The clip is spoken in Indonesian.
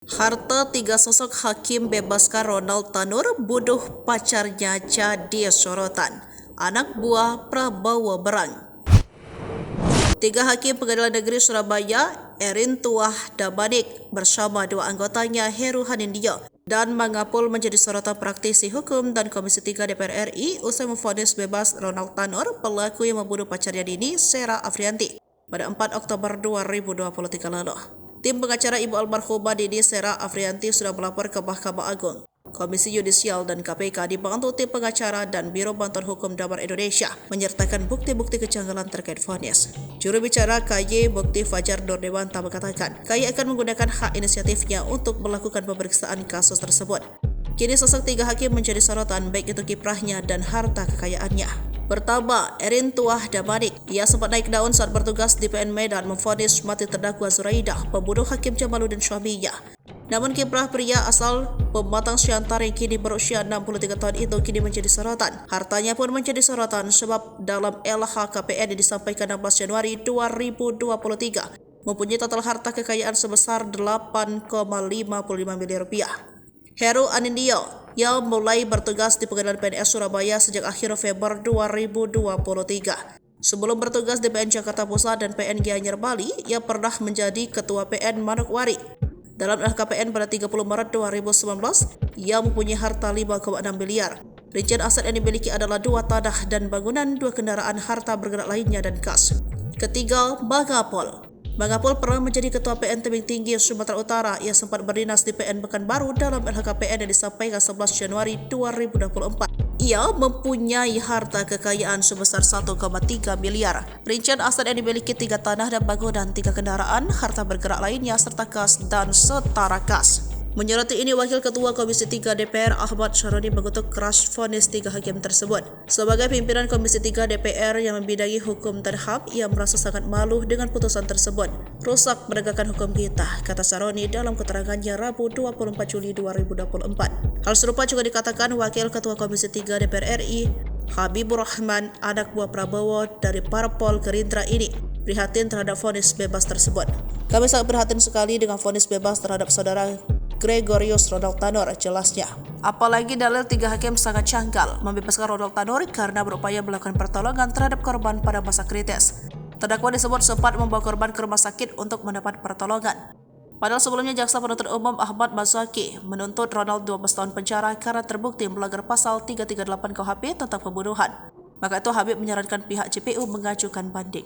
Harta tiga sosok hakim bebaskan Ronald Tanur, bunuh pacarnya jadi sorotan. Anak buah Prabowo berang. Tiga hakim Pengadilan Negeri Surabaya, Erin Tuah Damanik bersama dua anggotanya Heru Hanindyo dan Mangapul menjadi sorotan praktisi hukum dan Komisi 3 DPR RI usai memvonis bebas Ronald Tanur, pelaku yang membunuh pacarnya dini Sera Afrianti pada 4 Oktober 2023 lalu. Tim pengacara ibu almarhumah Dini Sera Afrianti sudah melapor ke Mahkamah Agung, Komisi Yudisial dan KPK dibantu tim pengacara dan Biro Bantuan Hukum Damar Indonesia menyertakan bukti-bukti kejanggalan terkait vonis. Juru bicara KY Bukti Fajar Nurdewanta mengatakan, KY akan menggunakan hak inisiatifnya untuk melakukan pemeriksaan kasus tersebut. Kini sosok tiga hakim menjadi sorotan baik itu kiprahnya dan harta kekayaannya. Pertama, Erin Tuah Damanik. Ia sempat naik daun saat bertugas di PN Medan memvonis mati terdakwa Zuraidah, pembunuh Hakim Jamaluddin suaminya. Namun kiprah pria asal Pematang Siantar yang kini berusia 63 tahun itu kini menjadi sorotan. Hartanya pun menjadi sorotan sebab dalam LHKPN yang disampaikan 16 Januari 2023 mempunyai total harta kekayaan sebesar 8,55 miliar rupiah. Heru Hanindyo yang mulai bertugas di Pengadilan PNS Surabaya sejak akhir Februari 2023. Sebelum bertugas di PN Jakarta Pusat dan PN Gianyar Bali, ia pernah menjadi Ketua PN Manokwari. Dalam LHKPN pada 30 Maret 2019, ia mempunyai harta 5,6 miliar. Rincian aset yang dimiliki adalah 2 tanah dan bangunan, 2 kendaraan, harta bergerak lainnya dan kas. Ketiga, Mangapul. Mangapul pernah menjadi Ketua PN Tebing Tinggi Sumatera Utara. Ia sempat berdinas di PN Pekanbaru dalam LHKPN yang disampaikan 11 Januari 2024. Ia mempunyai harta kekayaan sebesar 1,3 miliar. Rincian aset yang dimiliki 3 tanah dan bangunan, 3 kendaraan, harta bergerak lainnya, serta kas dan setara kas. Menyoroti ini, Wakil Ketua Komisi 3 DPR Ahmad Syaroni mengutuk keras vonis 3 hakim tersebut. Sebagai pimpinan Komisi 3 DPR yang membidangi hukum dan HAM, ia merasa sangat malu dengan putusan tersebut. Rusak menegakkan hukum kita, kata Syaroni dalam keterangannya Rabu 24 Juli 2024. Hal serupa juga dikatakan Wakil Ketua Komisi 3 DPR RI Habibur Rahman, anak buah Prabowo dari Parpol Gerindra ini, prihatin terhadap vonis bebas tersebut. Kami sangat prihatin sekali dengan vonis bebas terhadap saudara Gregorius Ronald Tanur, jelasnya. Apalagi dalil 3 hakim sangat janggal membebaskan Ronald Tanur karena berupaya melakukan pertolongan terhadap korban pada masa kritis. Terdakwa disebut sempat membawa korban ke rumah sakit untuk mendapat pertolongan. Padahal sebelumnya Jaksa Penuntut Umum Ahmad Mazaki menuntut Ronald 12 tahun penjara karena terbukti melanggar pasal 338 KUHP tentang pembunuhan. Maka itu Habib menyarankan pihak JPU mengajukan banding.